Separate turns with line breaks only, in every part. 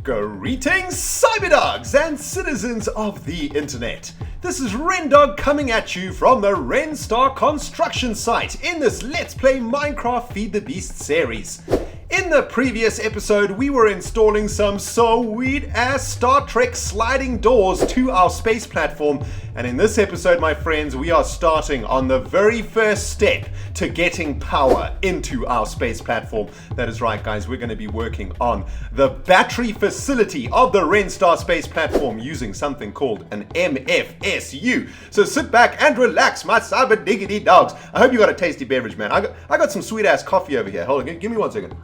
Greetings, cyberdogs and citizens of the internet. This is ReNDoG coming at you from the Renstar construction site in this Let's Play Minecraft Feed the Beast series. In the previous episode, we were installing some sweet-ass Star Trek sliding doors to our space platform, and in this episode, my friends, we are starting on the very first step to getting power into our space platform. That is right, guys, we're going to be working on the battery facility of the Renstar space platform using something called an MFSU. So sit back and relax, my cyber diggity dogs. I hope you got a tasty beverage, man. I got some sweet-ass coffee over here. Hold on, give me 1 second.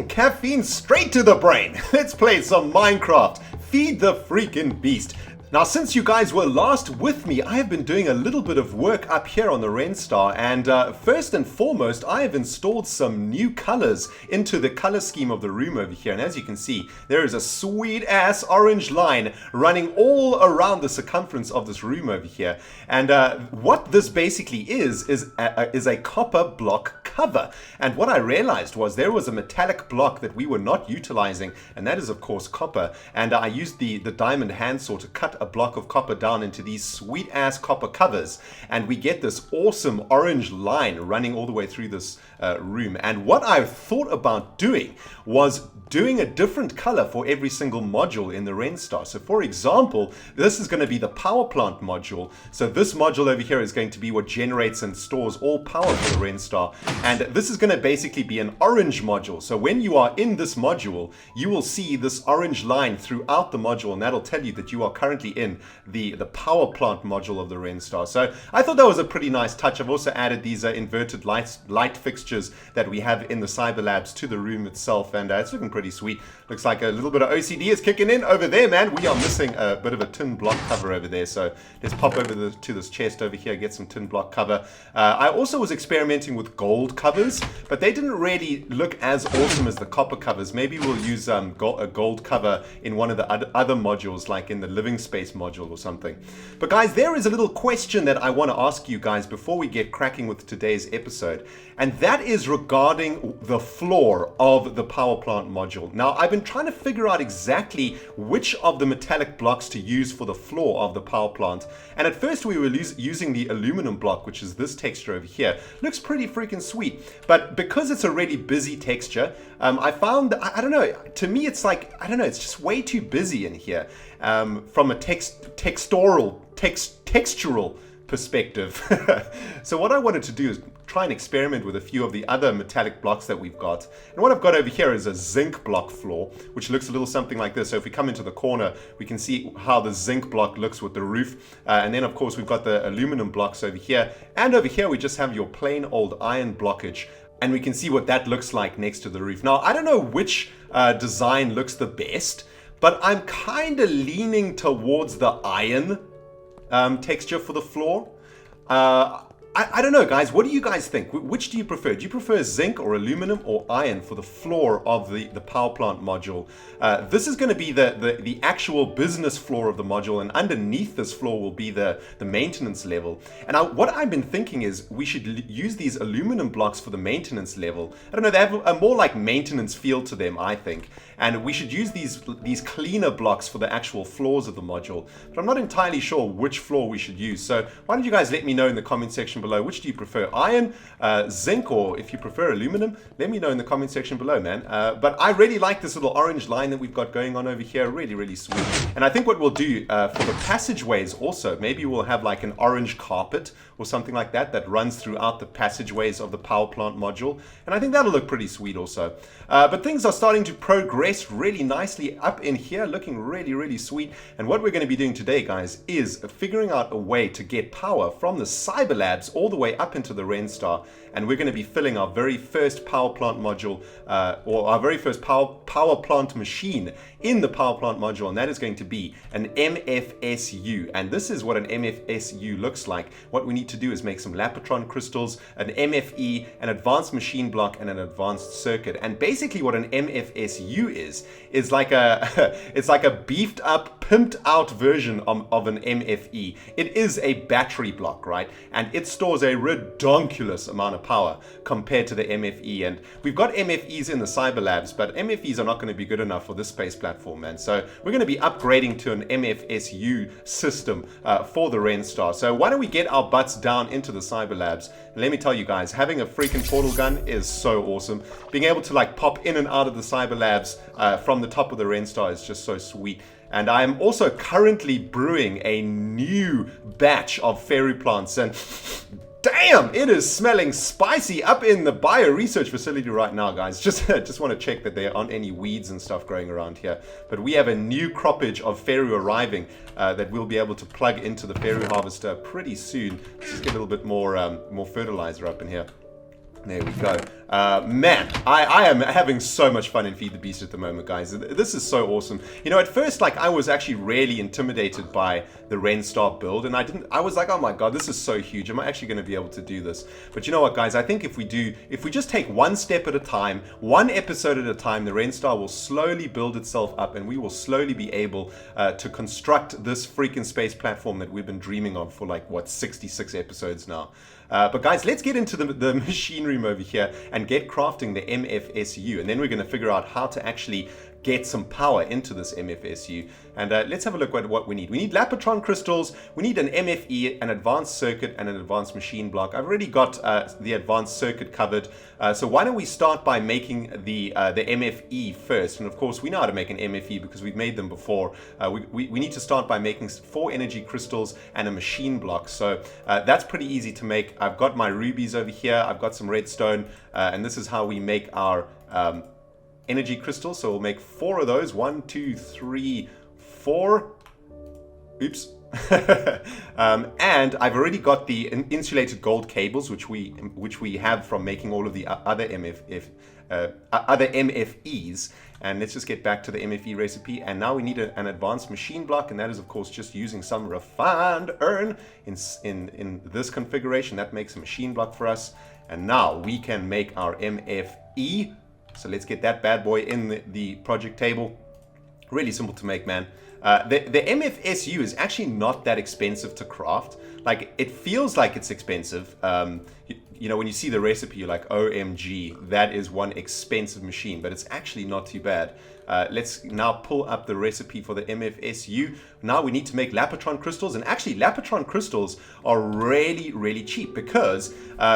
Caffeine straight to the brain. Let's play some Minecraft. Feed the freaking beast. Now, since you guys were last with me, I have been doing a little bit of work up here on the Renstar, and first and foremost, I have installed some new colors into the color scheme of the room over here. And as you can see, there is a sweet-ass orange line running all around the circumference of this room over here. And what this basically is a copper block cover. And what I realized was there was a metallic block that we were not utilizing, and that is, of course, copper. And I used the diamond handsaw to cut a block of copper down into these sweet ass copper covers, and we get this awesome orange line running all the way through this room. And what I thought about doing was doing a different color for every single module in the Renstar. So for example, this is going to be the power plant module. So this module over here is going to be what generates and stores all power for the Renstar, and this is going to basically be an orange module. So when you are in this module, you will see this orange line throughout the module, and that'll tell you that you are currently in the power plant module of the Renstar. So I thought that was a pretty nice touch. I've also added these inverted light fixtures that we have in the Cyber Labs to the room itself, and it's looking pretty sweet. Looks like a little bit of OCD is kicking in over there, man. We are missing a bit of a tin block cover over there, so let's pop over to this chest over here, get some tin block cover. I also was experimenting with gold covers, but they didn't really look as awesome as the copper covers. Maybe we'll use a gold cover in one of the other modules, like in the living space module or something. But guys, there is a little question that I want to ask you guys before we get cracking with today's episode, and that is regarding the floor of the power plant module. Now, I've been trying to figure out exactly which of the metallic blocks to use for the floor of the power plant, and at first we were using the aluminum block, which is this texture over here. Looks pretty freaking sweet, but because it's a really busy texture, I found, I don't know, to me it's like, I don't know, it's just way too busy in here from a textural perspective. So what I wanted to do is try and experiment with a few of the other metallic blocks that we've got. And what I've got over here is a zinc block floor, which looks a little something like this. So if we come into the corner, we can see how the zinc block looks with the roof. And then of course we've got the aluminum blocks over here. And over here we just have your plain old iron blockage. And we can see what that looks like next to the roof. Now, I don't know which design looks the best, but I'm kind of leaning towards the iron texture for the floor. I don't know, guys. What do you guys think? Which do you prefer? Do you prefer zinc or aluminum or iron for the floor of the power plant module? This is going to be the actual business floor of the module, and underneath this floor will be the maintenance level. And what I've been thinking is we should use these aluminum blocks for the maintenance level. I don't know, they have a more like maintenance feel to them, I think. And we should use these cleaner blocks for the actual floors of the module. But I'm not entirely sure which floor we should use. So why don't you guys let me know in the comment section below, which do you prefer, iron, zinc, or if you prefer aluminum, let me know in the comment section below, man. But I really like this little orange line that we've got going on over here, really, really sweet. And I think what we'll do for the passageways also, maybe we'll have like an orange carpet or something like that runs throughout the passageways of the power plant module. And I think that'll look pretty sweet also. But things are starting to progress really nicely up in here, looking really, really sweet. And what we're going to be doing today, guys, is figuring out a way to get power from the Cyber Labs all the way up into the Renstar. And we're going to be filling our very first power plant module, or our very first power plant machine in the power plant module, and that is going to be an MFSU. And this is what an MFSU looks like. What we need to do is make some Lapotron crystals, an MFE, an advanced machine block, and an advanced circuit. And basically what an MFSU is like it's like a beefed up, pimped out version of an MFE. It is a battery block, right? And it stores a redonkulous amount of power compared to the MFE. And we've got MFEs in the Cyber Labs, but MFEs are not going to be good enough for this space platform, man. So we're going to be upgrading to an MFSU system for the Renstar. So why don't we get our butts down into the Cyber Labs? And let me tell you guys, having a freaking portal gun is so awesome. Being able to like pop in and out of the Cyber Labs from the top of the Renstar is just so sweet. And I am also currently brewing a new batch of FERRU plants, and damn, it is smelling spicy up in the bio research facility right now, guys. Just want to check that there aren't any weeds and stuff growing around here. But we have a new croppage of FERRU arriving that we'll be able to plug into the FERRU harvester pretty soon. Let's just get a little bit more fertilizer up in here. There we go. Man, I am having so much fun in Feed the Beast at the moment, guys. This is so awesome. You know, at first, like, I was actually really intimidated by the Renstar build, and I was like, oh my god, this is so huge. Am I actually going to be able to do this? But you know what, guys? I think if we just take one step at a time, one episode at a time, the Renstar will slowly build itself up, and we will slowly be able to construct this freaking space platform that we've been dreaming of for like, what, 66 episodes now. But guys, let's get into the machine room over here and get crafting the MFSU, and then we're going to figure out how to actually get some power into this MFSU. And let's have a look at what we need. We need Lapotron crystals, we need an MFE, an advanced circuit, and an advanced machine block. I've already got the advanced circuit covered, so why don't we start by making the MFE first. And of course we know how to make an MFE because we've made them before. We need to start by making 4 energy crystals and a machine block, so that's pretty easy to make. I've got my rubies over here, I've got some redstone, and this is how we make our energy crystals. So we'll make 4 of those. 1, 2, 3, 4. Oops. And I've already got the insulated gold cables, which we have from making all of the other MFEs. And let's just get back to the MFE recipe. And now we need an advanced machine block, and that is of course just using some refined iron in this configuration. That makes a machine block for us. And now we can make our MFE. So let's get that bad boy in the project table. Really simple to make, man. The MFSU is actually not that expensive to craft. Like, it feels like it's expensive. You know, when you see the recipe, you're like, OMG, that is one expensive machine, but it's actually not too bad. Let's now pull up the recipe for the MFSU. Now we need to make Lapotron crystals, and actually Lapotron crystals are really, really cheap because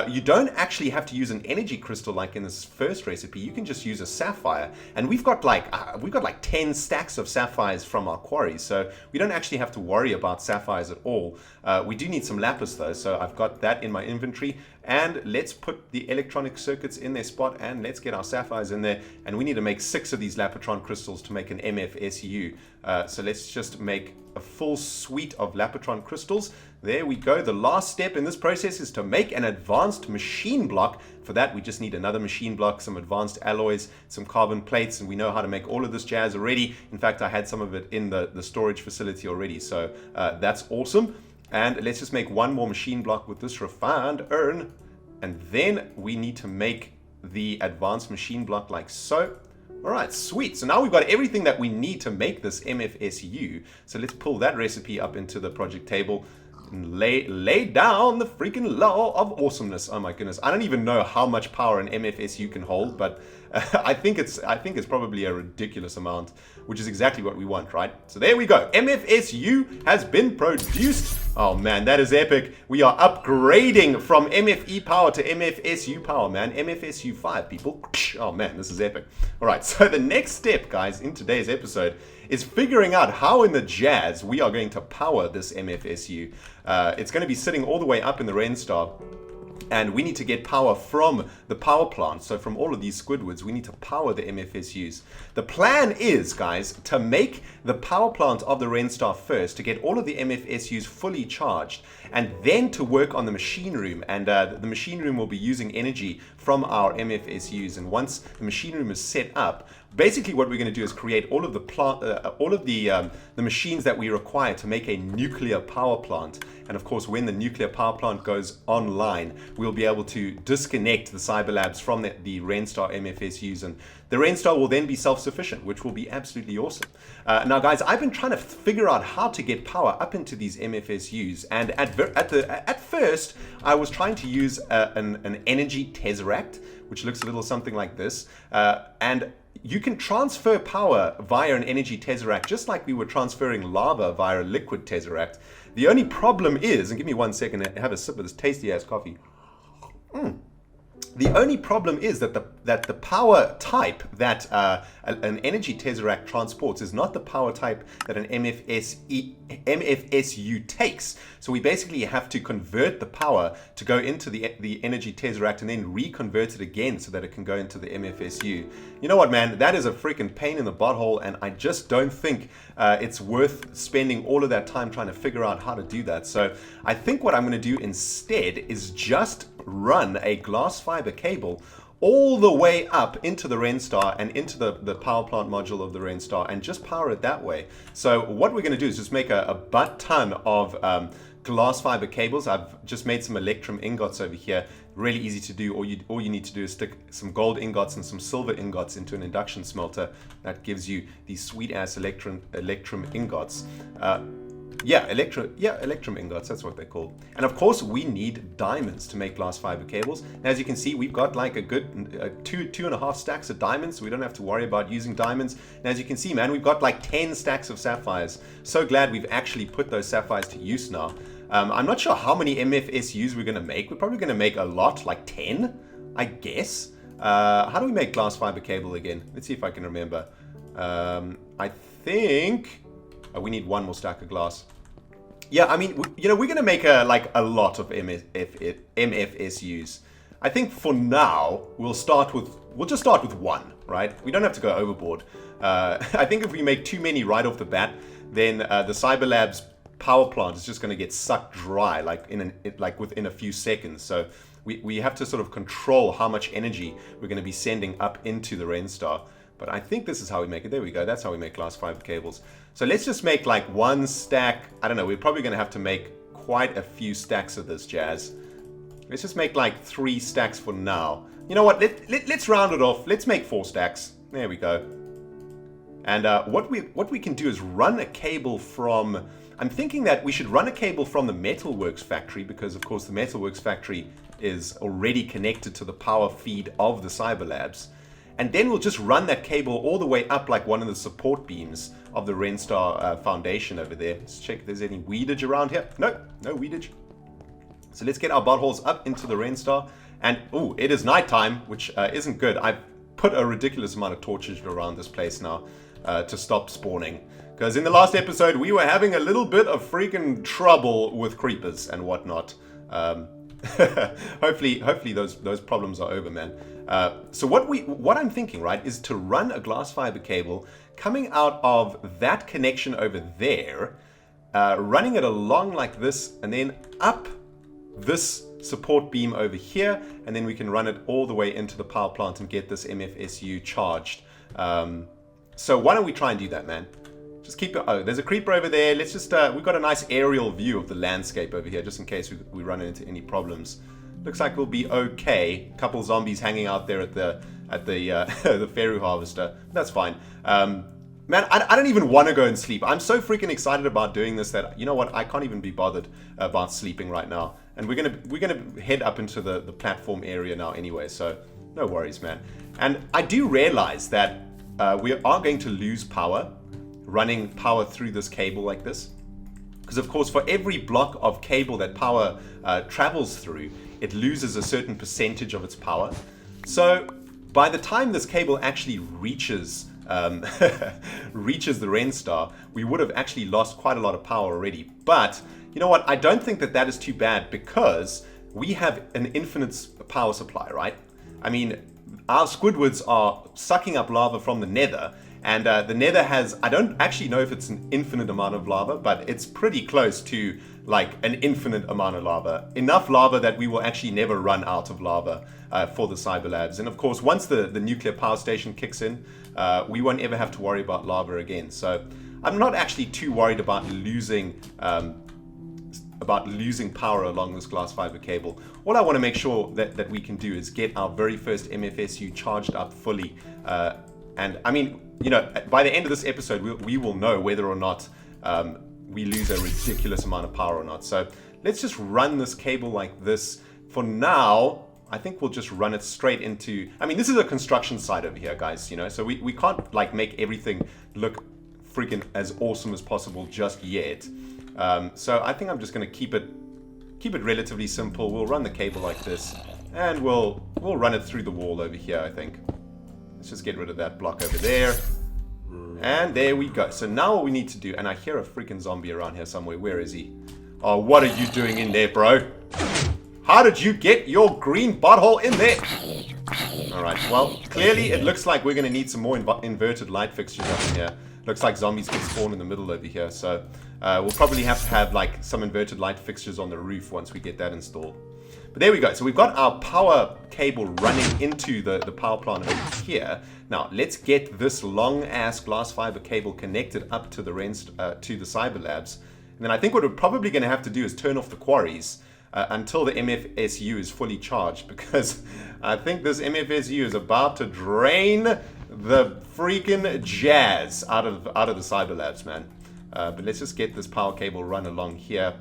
you don't actually have to use an energy crystal like in this first recipe. You can just use a sapphire, and we've got like 10 stacks of sapphires from our quarry, so we don't actually have to worry about sapphires at all. We do need some lapis though, so I've got that in my inventory. And let's put the electronic circuits in their spot, and let's get our sapphires in there. And we need to make 6 of these Lapotron crystals to make an MFSU. So let's just make a full suite of Lapotron crystals. There we go. The last step in this process is to make an advanced machine block. For that, we just need another machine block, some advanced alloys, some carbon plates, and we know how to make all of this jazz already. In fact, I had some of it in the storage facility already, so that's awesome. And let's just make one more machine block with this refined iron. And then we need to make the advanced machine block like so. All right, sweet. So now we've got everything that we need to make this MFSU. So let's pull that recipe up into the project table and lay down the freaking law of awesomeness. Oh my goodness. I don't even know how much power an MFSU can hold, but I think it's probably a ridiculous amount, which is exactly what we want, right? So there we go. MFSU has been produced. Oh man, that is epic. We are upgrading from MFE power to MFSU power, man. MFSU 5, people. Oh man, this is epic. All right, so the next step, guys, in today's episode is figuring out how in the jazz we are going to power this MFSU. It's going to be sitting all the way up in the Renstar. And we need to get power from the power plant. So from all of these Squidwards, we need to power the MFSUs. The plan is, guys, to make the power plant of the Renstar first, to get all of the MFSUs fully charged, and then to work on the machine room. And the machine room will be using energy from our MFSUs, and once the machine room is set up, basically what we're going to do is create all of the machines that we require to make a nuclear power plant. And of course, when the nuclear power plant goes online, we'll be able to disconnect the SYLAS from the Renstar MFSUs, and the Renstar will then be self-sufficient, which will be absolutely awesome. Now guys, I've been trying to figure out how to get power up into these MFSUs, and at first I was trying to use an energy tesseract, which looks a little something like this, and you can transfer power via an energy tesseract just like we were transferring lava via a liquid tesseract. The only problem is, and give me 1 second to have a sip of this tasty ass coffee. The only problem is that the power type that an energy tesseract transports is not the power type that an MFSU takes. So we basically have to convert the power to go into the energy tesseract and then reconvert it again so that it can go into the MFSU. You know what, man? That is a freaking pain in the butthole, and I just don't think it's worth spending all of that time trying to figure out how to do that. So I think what I'm going to do instead is just run a glass fiber cable all the way up into the Renstar and into the power plant module of the Renstar and just power it that way. So what we're going to do is just make a butt ton of glass fiber cables. I've just made some electrum ingots over here. Really easy to do. All you need to do is stick some gold ingots and some silver ingots into an induction smelter. That gives you these sweet ass electrum ingots. Electrum ingots, that's what they're called. And of course, we need diamonds to make glass fiber cables. And as you can see, we've got like a good two and a half stacks of diamonds, so we don't have to worry about using diamonds. And as you can see, man, we've got like 10 stacks of sapphires. So glad we've actually put those sapphires to use now. I'm not sure how many MFSUs we're going to make. We're probably going to make a lot, like 10, I guess. How do we make glass fiber cable again? Let's see if I can remember. I think... Oh, we need one more stack of glass. Yeah, I mean, you know, we're going to make a lot of MFSUs. I think for now, we'll just start with one, right? We don't have to go overboard. I think if we make too many right off the bat, then the CyberLabs power plant is just going to get sucked dry within a few seconds. So we have to sort of control how much energy we're going to be sending up into the Renstar. But I think this is how we make it. There we go. That's how we make glass fiber cables. So let's just make like one stack. I don't know. We're probably going to have to make quite a few stacks of this jazz. Let's just make like 3 stacks for now. You know what? Let's round it off. Let's make 4 stacks. There we go. And what we can do is run a cable from... I'm thinking that we should run a cable from the Metalworks factory, because of course the Metalworks factory is already connected to the power feed of the CyberLabs. And then we'll just run that cable all the way up like one of the support beams of the Renstar foundation over there. Let's check if there's any weedage around here. No weedage. So let's get our buttholes up into the Renstar. And, oh, it is nighttime, which isn't good. I've put a ridiculous amount of torches around this place now to stop spawning. Because in the last episode, we were having a little bit of freaking trouble with creepers and whatnot. Hopefully those problems are over, man. So what I'm thinking, right, is to run a glass fiber cable coming out of that connection over there, running it along like this, and then up this support beam over here, and then we can run it all the way into the power plant and get this MFSU charged. So why don't we try and do that, man? Just keep it. Oh, there's a creeper over there. Let's just. We've got a nice aerial view of the landscape over here, just in case we run into any problems. Looks like we'll be okay. A couple zombies hanging out there at the the FERRU harvester. That's fine. Man, I don't even want to go and sleep. I'm so freaking excited about doing this that, you know what, I can't even be bothered about sleeping right now. And we're gonna head up into the platform area now anyway. So no worries, man. And I do realize that we are going to lose power. Running power through this cable like this, because of course for every block of cable that power travels through, it loses a certain percentage of its power. So by the time this cable actually reaches reaches the Renstar, we would have actually lost quite a lot of power already. But you know what, I don't think that is too bad, because we have an infinite power supply, right? I mean, our Squidwards are sucking up lava from the nether, And the nether has, I don't actually know if it's an infinite amount of lava, but it's pretty close to like an infinite amount of lava. Enough lava that we will actually never run out of lava for the Cyber Labs. And of course, once the nuclear power station kicks in, we won't ever have to worry about lava again. So I'm not actually too worried about losing power along this glass fiber cable. All I want to make sure that we can do is get our very first MFSU charged up fully. And I mean, you know, by the end of this episode, we will know whether or not we lose a ridiculous amount of power or not. So let's just run this cable like this. For now, I think we'll just run it straight into, I mean, this is a construction site over here, guys, you know, so we can't like make everything look freaking as awesome as possible just yet. So I think I'm just going to keep it relatively simple. We'll run the cable like this, and we'll run it through the wall over here, I think. Let's just get rid of that block over there. And there we go. So now what we need to do, and I hear a freaking zombie around here somewhere. Where is he? Oh, what are you doing in there, bro? How did you get your green butthole in there? Alright, well, clearly it looks like we're going to need some more inverted light fixtures up in here. Looks like zombies can spawn in the middle over here, so we'll probably have to have like some inverted light fixtures on the roof once we get that installed. But there we go. So we've got our power cable running into the power plant over here. Now let's get this long ass glass fiber cable connected up to the to the Cyber Labs. And then I think what we're probably going to have to do is turn off the quarries until the MFSU is fully charged, because I think this MFSU is about to drain the freaking jazz out of the Cyber Labs, man. But let's just get this power cable run along here,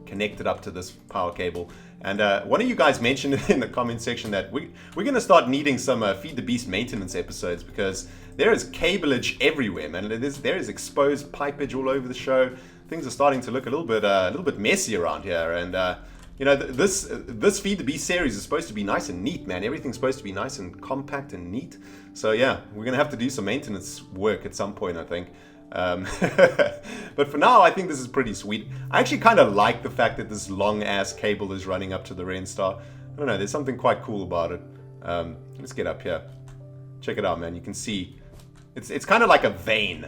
connected up to this power cable. And one of you guys mentioned in the comment section that we're going to start needing some Feed the Beast maintenance episodes, because there is cableage everywhere, man. There is exposed pipage all over the show. Things are starting to look a little bit messy around here. And you know, this Feed the Beast series is supposed to be nice and neat, man. Everything's supposed to be nice and compact and neat. So yeah, we're going to have to do some maintenance work at some point, I think. But for now, I think this is pretty sweet. I actually kind of like the fact that this long ass cable is running up to the Renstar. I don't know, there's something quite cool about it. Let's get up here. Check it out, man. You can see it's kind of like a vein.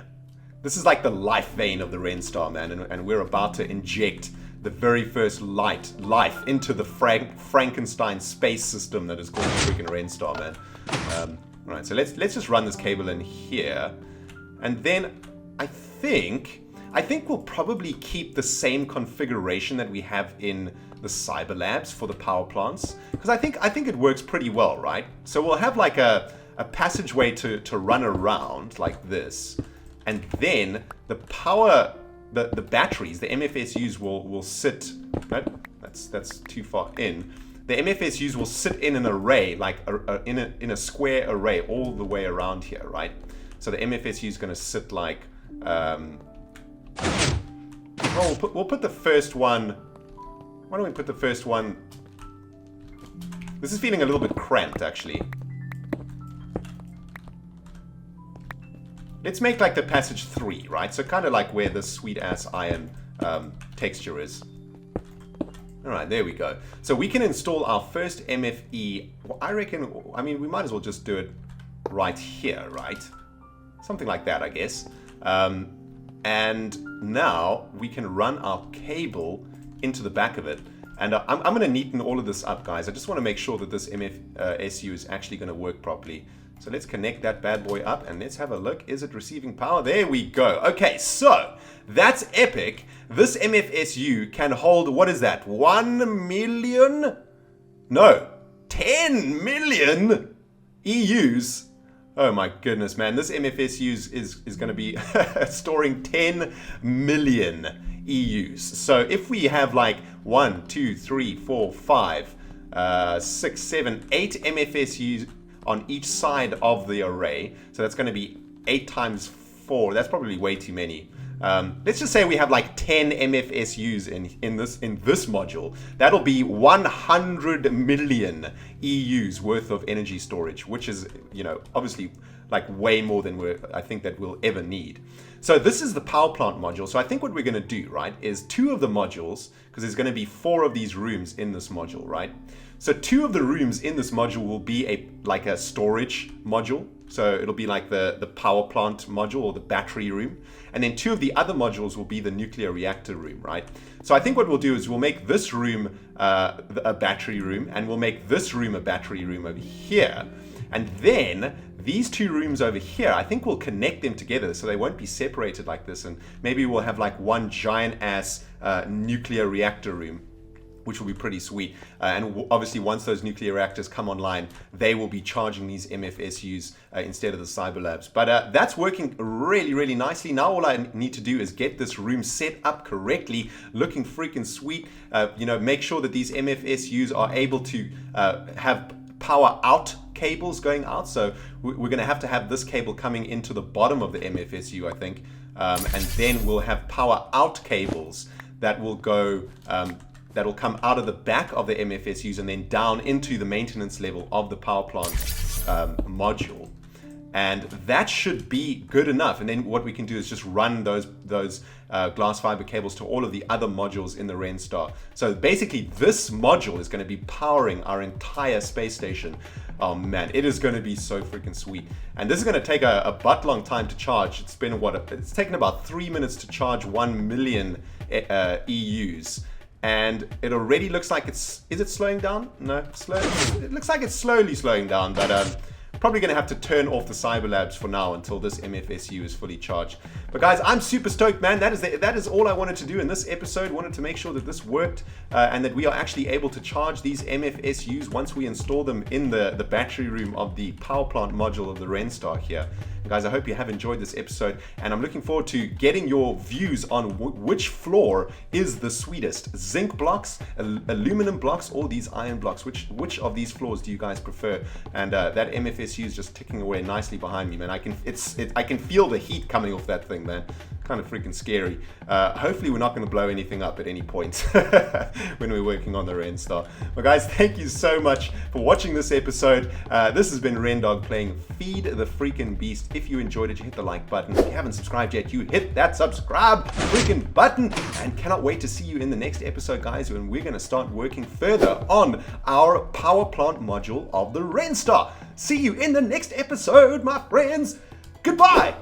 This is like the life vein of the Renstar, man, and we're about to inject the very first life into the Frankenstein space system that is called the freaking Renstar, man. Alright, so let's just run this cable in here, and then I think we'll probably keep the same configuration that we have in the Cyber Labs for the power plants, because I think it works pretty well, right? So we'll have like a passageway to run around like this, and then the power, the batteries, the MFSUs will sit. Nope, that's too far in. The MFSUs will sit in an array, like in a square array all the way around here, right? So the MFSU is going to sit like. We'll put the first one. Why don't we put the first one? This is feeling a little bit cramped, actually. Let's make like the passage 3, right? So kind of like where the sweet ass iron texture is. Alright, there we go. So we can install our first MFE. Well, I mean, we might as well just do it right here, right? Something like that, I guess. And now we can run our cable into the back of it. And I'm going to neaten all of this up, guys. I just want to make sure that this MFSU is actually going to work properly. So let's connect that bad boy up and let's have a look. Is it receiving power? There we go. Okay, so that's epic. This MFSU can hold, what is that? 1 million? No, 10 million EUs. Oh my goodness, man. This MFSU is going to be storing 10 million EUs. So if we have like 1, 2, 3, 4, 5, 6, 7, 8 MFSUs on each side of the array, so that's going to be 8 times 4. That's probably way too many. Let's just say we have like 10 MFSUs in this module. That'll be 100 million EUs worth of energy storage, which is, you know, obviously like way more than I think that we'll ever need. So this is the power plant module. So I think what we're going to do, right, is 2 of the modules, because there's going to be 4 of these rooms in this module, right? So 2 of the rooms in this module will be like a storage module. So it'll be like the power plant module or the battery room. And then 2 of the other modules will be the nuclear reactor room, right? So I think what we'll do is we'll make this room a battery room, and we'll make this room a battery room over here. And then these 2 rooms over here, I think we'll connect them together so they won't be separated like this. And maybe we'll have like one giant ass nuclear reactor room, which will be pretty sweet. And obviously once those nuclear reactors come online, they will be charging these MFSUs instead of the cyber labs. But that's working really, really nicely. Now all I need to do is get this room set up correctly, looking freaking sweet. Make sure that these MFSUs are able to have power out cables going out. So we're going to have this cable coming into the bottom of the MFSU, I think. And then we'll have power out cables that will go that'll come out of the back of the MFSUs and then down into the maintenance level of the power plant module. And that should be good enough. And then what we can do is just run those glass fiber cables to all of the other modules in the Renstar. So basically this module is going to be powering our entire space station. Oh man, it is going to be so freaking sweet. And this is going to take a butt long time to charge. It's been it's taken about 3 minutes to charge 1 million EUs. And it already looks like is it slowing down? No, it looks like it's slowly slowing down, but probably going to have to turn off the cyber labs for now until this MFSU is fully charged. But guys, I'm super stoked, man. That is all I wanted to do in this episode. Wanted to make sure that this worked and that we are actually able to charge these MFSUs once we install them in the battery room of the power plant module of the Renstar here. Guys, I hope you have enjoyed this episode, and I'm looking forward to getting your views on which floor is the sweetest. Zinc blocks, aluminum blocks, or these iron blocks. Which of these floors do you guys prefer? And that MFSU is just ticking away nicely behind me, man. I can feel the heat coming off that thing, man. Kind of freaking scary. Hopefully we're not going to blow anything up at any point when we're working on the Renstar. Well guys, thank you so much for watching this episode. This has been ReNDoG playing Feed the Freaking Beast. If you enjoyed it, you hit the like button. If you haven't subscribed yet, you hit that subscribe freaking button. And cannot wait to see you in the next episode, guys, when we're going to start working further on our power plant module of the Renstar. See you in the next episode, my friends. Goodbye.